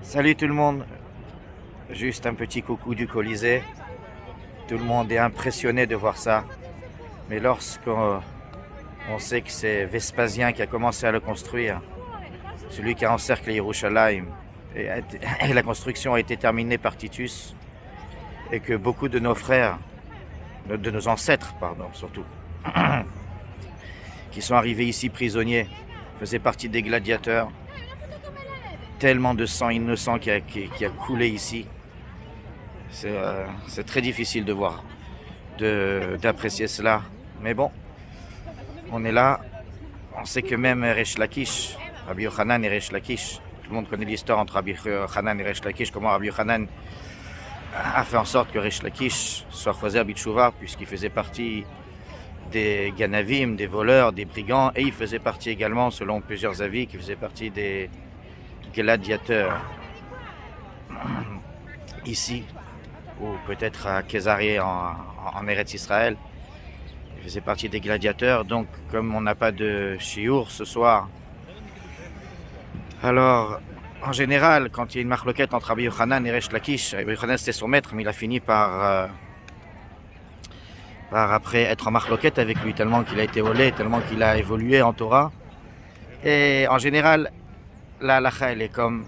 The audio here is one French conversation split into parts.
Salut tout le monde, juste un petit coucou du Colisée. Tout le monde est impressionné de voir ça. Mais lorsqu'on sait que c'est Vespasien qui a commencé à le construire, celui qui a encerclé Yerushalayim, et la construction a été terminée par Titus, et que beaucoup de nos frères, de nos ancêtres, pardon, surtout, qui sont arrivés ici prisonniers, faisaient partie des gladiateurs. Tellement de sang innocent qui a coulé ici. C'est très difficile de voir, d'apprécier cela. Mais bon, on est là. On sait que même Resh Lakish, Rabbi Yochanan et Resh Lakish, tout le monde connaît l'histoire entre Rabbi Yochanan et Resh Lakish, comment Rabbi Yochanan a fait en sorte que Resh Lakish soit Chazer Bitshuva, puisqu'il faisait partie des Ganavim, des voleurs, des brigands, et il faisait partie également, selon plusieurs avis, qu'il faisait partie des gladiateurs ici, ou peut-être à Kézaré en Eretz Israël. Il faisait partie des gladiateurs, donc comme on n'a pas de chiour ce soir, alors en général, quand il y a une marloquette entre Rabbi Yochanan et Resh Lakish, Rabbi Yochanan c'était son maître, mais il a fini par après être en marloquette avec lui, tellement qu'il a été olé, tellement qu'il a évolué en Torah. Et en général, la halacha elle est comme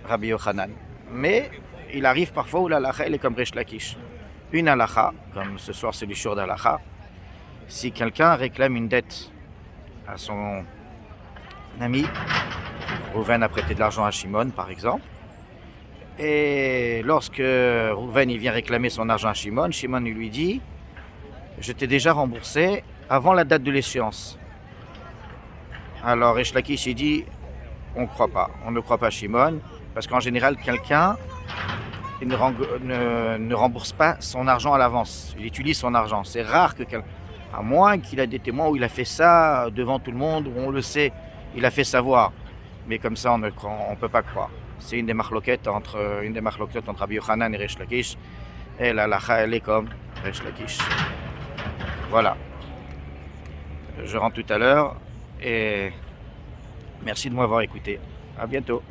Rabbi Yochanan. Mais il arrive parfois où la halacha elle est comme Resh Lakish. Une halacha, comme ce soir c'est le shur d'halacha, si quelqu'un réclame une dette à son ami, Rouven a prêté de l'argent à Shimon par exemple, et lorsque Rouven il vient réclamer son argent à Shimon, Shimon il lui dit « Je t'ai déjà remboursé avant la date de l'échéance ». Alors Resh Lakish il dit on ne croit pas Shimon, parce qu'en général, quelqu'un ne rembourse pas son argent à l'avance. Il utilise son argent. C'est rare que quelqu'un, à moins qu'il ait des témoins où il a fait ça devant tout le monde, où on le sait, il a fait savoir. Mais comme ça, on ne peut pas croire. C'est une des marloquettes entre Rabbi Yochanan et Resh Lakish. Et la halacha, elle est comme Resh Lakish. Voilà. Je rentre tout à l'heure et merci de m'avoir écouté. À bientôt.